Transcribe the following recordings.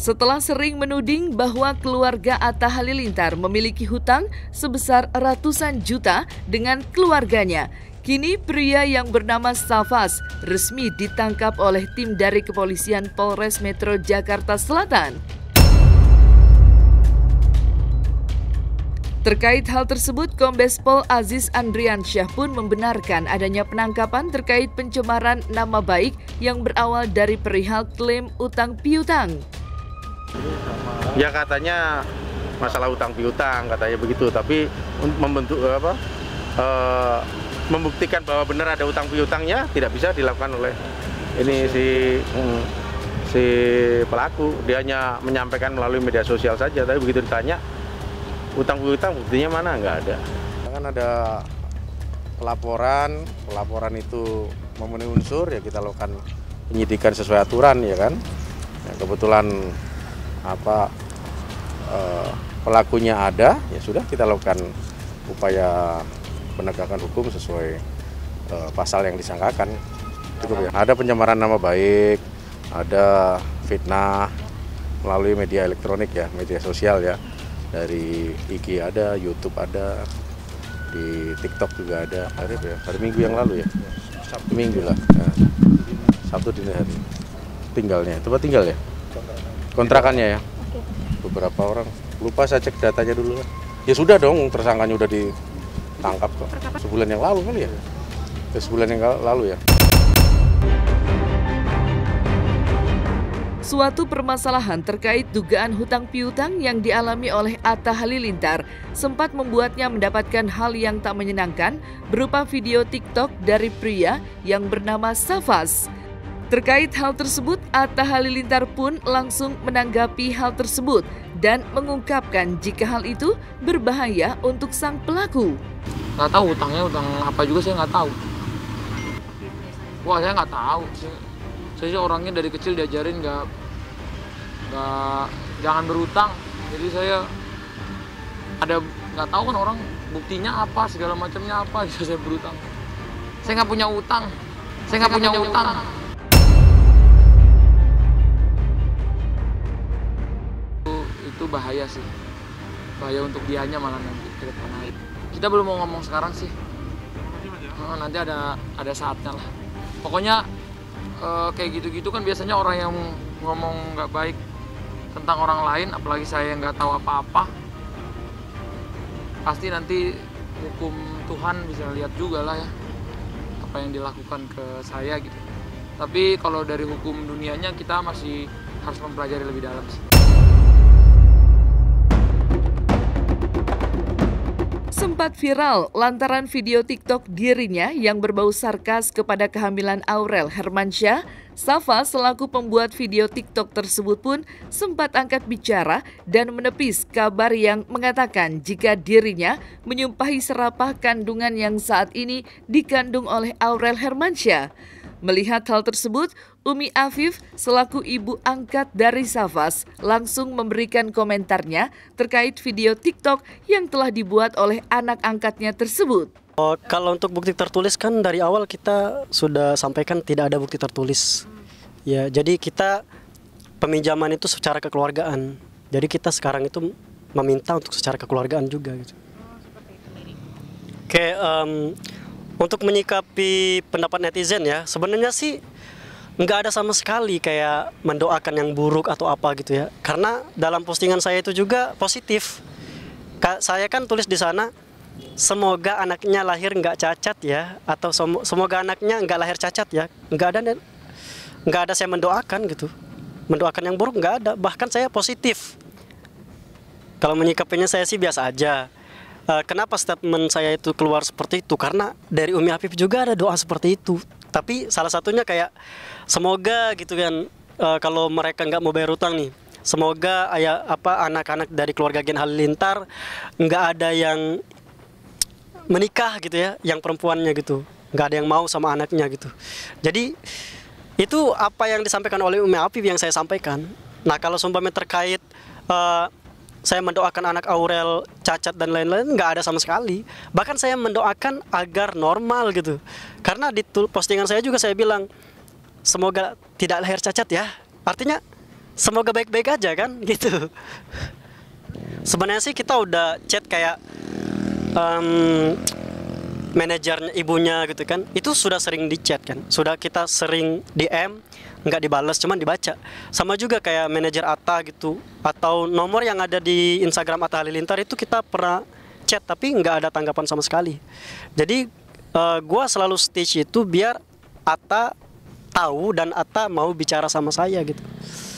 Setelah sering menuding bahwa keluarga Atta Halilintar memiliki hutang sebesar ratusan juta dengan keluarganya, kini pria yang bernama Safas resmi ditangkap oleh tim dari Kepolisian Polres Metro Jakarta Selatan. Terkait hal tersebut, Kombes Pol Aziz Andriansyah pun membenarkan adanya penangkapan terkait pencemaran nama baik yang berawal dari perihal klaim utang piutang. Ya katanya masalah utang piutang katanya begitu, tapi membuktikan bahwa benar ada utang piutangnya tidak bisa dilakukan oleh ini si pelaku. Dia hanya menyampaikan melalui media sosial saja, tapi begitu ditanya utang piutang buktinya mana, nggak ada. Kan ada pelaporan itu memenuhi unsur ya kita lakukan penyidikan sesuai aturan ya kan. Ya, kebetulan pelakunya ada, ya sudah kita lakukan upaya penegakan hukum sesuai pasal yang disangkakan. Cukup ya. Ada pencemaran nama baik, ada fitnah melalui media elektronik ya, media sosial ya. Dari IG ada, YouTube ada, di TikTok juga ada. Hari Minggu yang lalu ya, Sabtu Minggu lah. Ya. Sabtu dini hari. Tinggalnya, tempat tinggal ya. Kontrakannya ya. Beberapa orang. Lupa saya cek datanya dulu lah. Ya sudah dong, tersangkanya udah ditangkap kok. Sebulan yang lalu kali ya. Sebulan yang lalu ya. Suatu permasalahan terkait dugaan hutang piutang yang dialami oleh Atta Halilintar sempat membuatnya mendapatkan hal yang tak menyenangkan berupa video TikTok dari pria yang bernama Safas. Terkait hal tersebut, Atta Halilintar pun langsung menanggapi hal tersebut dan mengungkapkan jika hal itu berbahaya untuk sang pelaku. Nggak tahu utangnya utang apa juga, saya nggak tahu. Wah, saya nggak tahu. Saya sih orangnya dari kecil diajarin jangan berutang. Jadi saya nggak tahu kan orang buktinya apa, segala macamnya apa, bisa saya berutang. Saya nggak punya utang. Itu bahaya sih. Bahaya untuk dianya malah nanti ke depan hari. Kita belum mau ngomong sekarang sih. Nanti ada saatnya lah. Pokoknya kayak gitu-gitu kan biasanya orang yang ngomong nggak baik tentang orang lain, apalagi saya yang nggak tahu apa-apa, pasti nanti hukum Tuhan bisa lihat juga lah ya apa yang dilakukan ke saya gitu. Tapi kalau dari hukum dunianya kita masih harus mempelajari lebih dalam sih. Sempat viral lantaran video TikTok dirinya yang berbau sarkas kepada kehamilan Aurel Hermansyah. Safas selaku pembuat video TikTok tersebut pun sempat angkat bicara dan menepis kabar yang mengatakan jika dirinya menyumpahi serapah kandungan yang saat ini dikandung oleh Aurel Hermansyah. Melihat hal tersebut, Umi Afif selaku ibu angkat dari Safas langsung memberikan komentarnya terkait video TikTok yang telah dibuat oleh anak angkatnya tersebut. Kalau untuk bukti tertulis kan dari awal kita sudah sampaikan tidak ada bukti tertulis. Ya, jadi kita peminjaman itu secara kekeluargaan. Jadi kita sekarang itu meminta untuk secara kekeluargaan juga gitu. Oke, untuk menyikapi pendapat netizen ya, sebenarnya sih nggak ada sama sekali kayak mendoakan yang buruk atau apa gitu ya. Karena dalam postingan saya itu juga positif. Saya kan tulis di sana, semoga anaknya lahir nggak cacat ya, atau semoga anaknya nggak lahir cacat ya. Nggak ada saya mendoakan gitu. Mendoakan yang buruk nggak ada. Bahkan saya positif. Kalau menyikapinya saya sih biasa aja. Kenapa statement saya itu keluar seperti itu? Karena dari Umi Afif juga ada doa seperti itu. Tapi salah satunya kayak semoga gitu kan, kalau mereka nggak mau bayar utang nih, semoga anak-anak dari keluarga Gen Halilintar nggak ada yang menikah gitu ya, yang perempuannya gitu, nggak ada yang mau sama anaknya gitu. Jadi itu apa yang disampaikan oleh Umi Afif yang saya sampaikan. Nah kalau sumpahnya terkait saya mendoakan anak Aurel cacat dan lain-lain, nggak ada sama sekali. Bahkan saya mendoakan agar normal gitu. Karena di postingan saya juga saya bilang, semoga tidak lahir cacat ya. Artinya semoga baik-baik aja kan gitu. Sebenarnya sih kita udah chat kayak manajernya ibunya gitu kan, itu sudah sering di chat kan, sudah kita sering DM, nggak dibalas cuman dibaca. Sama juga kayak manajer Atta gitu, atau nomor yang ada di Instagram Atta Halilintar itu kita pernah chat tapi nggak ada tanggapan sama sekali. Jadi gua selalu stage itu biar Atta tahu dan Atta mau bicara sama saya gitu.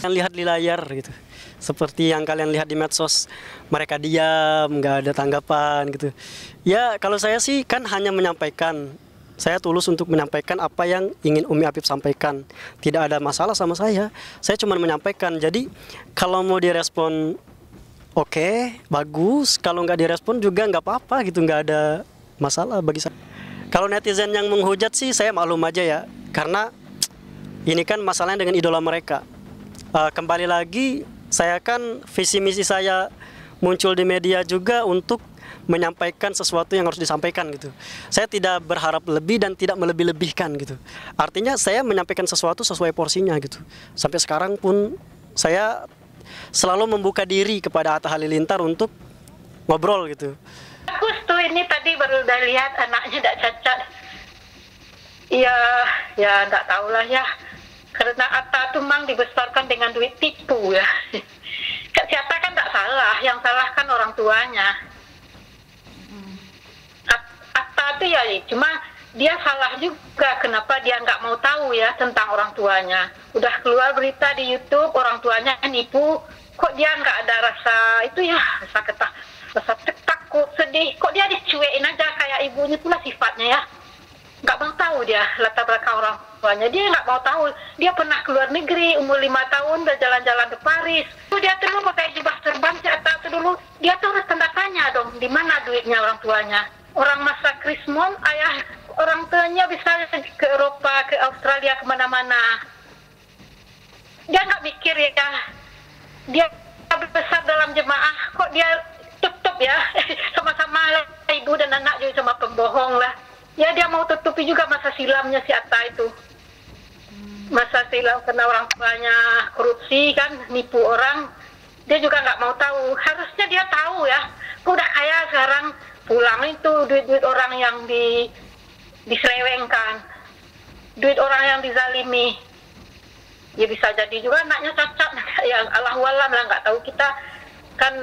Yang lihat di layar gitu, seperti yang kalian lihat di medsos, mereka diam, nggak ada tanggapan gitu. Ya kalau saya sih kan hanya menyampaikan, saya tulus untuk menyampaikan apa yang ingin Umi Apip sampaikan. Tidak ada masalah sama saya cuma menyampaikan. Jadi kalau mau direspon oke, bagus, kalau nggak direspon juga nggak apa-apa gitu, nggak ada masalah bagi saya. Kalau netizen yang menghujat sih saya maklum aja ya, karena ini kan masalahnya dengan idola mereka. Kembali lagi, saya kan visi misi saya muncul di media juga untuk menyampaikan sesuatu yang harus disampaikan gitu. Saya tidak berharap lebih dan tidak melebih-lebihkan gitu. Artinya saya menyampaikan sesuatu sesuai porsinya gitu. Sampai sekarang pun saya selalu membuka diri kepada Atta Halilintar untuk ngobrol gitu. Bagus tuh, ini tadi baru udah lihat anaknya tidak cacat. Ya nggak tahu lah ya. Karena Atta tuh memang dibesarkan dengan duit tipu ya. Kak Atta kan tak salah, yang salah kan orang tuanya. Atta tuh ya cuma dia salah juga, kenapa dia nggak mau tahu ya tentang orang tuanya. Udah keluar berita di YouTube orang tuanya nipu, kok dia nggak ada rasa itu ya, rasa takut, sedih, kok dia dicuekin aja kayak ibunya, itulah sifatnya ya. Nggak mau tahu dia latar belakang orang tuanya, dia nggak mau tahu. Dia pernah keluar negeri umur 5 tahun udah jalan-jalan ke Paris. Dia tuh dulu pakai jubah terbang tuh dulu, dia tuh harus tanda tanya dong, di mana duitnya orang tuanya. Orang masa krismon, ayah orang tuanya bisa ke Eropa, ke Australia, kemana-mana. Dia nggak mikir ya, dia besar dalam jemaah, kok dia tutup ya, sama-sama ibu dan anak juga sama pembohong lah. Ya dia mau tutupi juga masa silamnya si Atta itu. Masa silam karena orang tuanya korupsi kan, nipu orang. Dia juga nggak mau tahu. Harusnya dia tahu ya. Udah kaya sekarang, pulang itu duit-duit orang yang diselewengkan. Duit orang yang dizalimi. Ya bisa jadi juga anaknya cacat. Ya Allah walam lah, nggak tahu kita kan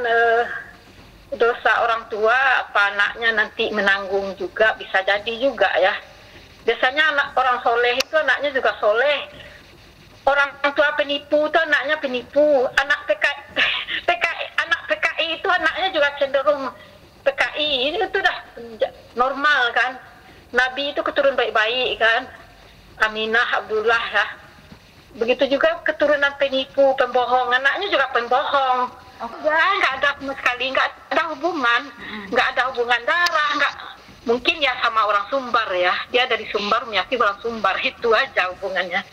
dosa orang tua apa anaknya nanti menanggung juga, bisa jadi juga ya. Biasanya anak orang soleh itu anaknya juga soleh. Orang tua penipu itu anaknya penipu. Anak PKI itu anaknya juga cenderung PKI. Itu udah normal kan. Nabi itu keturunan baik-baik kan. Aminah, Abdullah ya. Begitu juga keturunan penipu, pembohong. Anaknya juga pembohong. Ya, nggak ada sama sekali, nggak ada hubungan darah, nggak mungkin ya sama orang Sumbar ya, dia dari Sumbar, Miyaki orang Sumbar, itu aja hubungannya.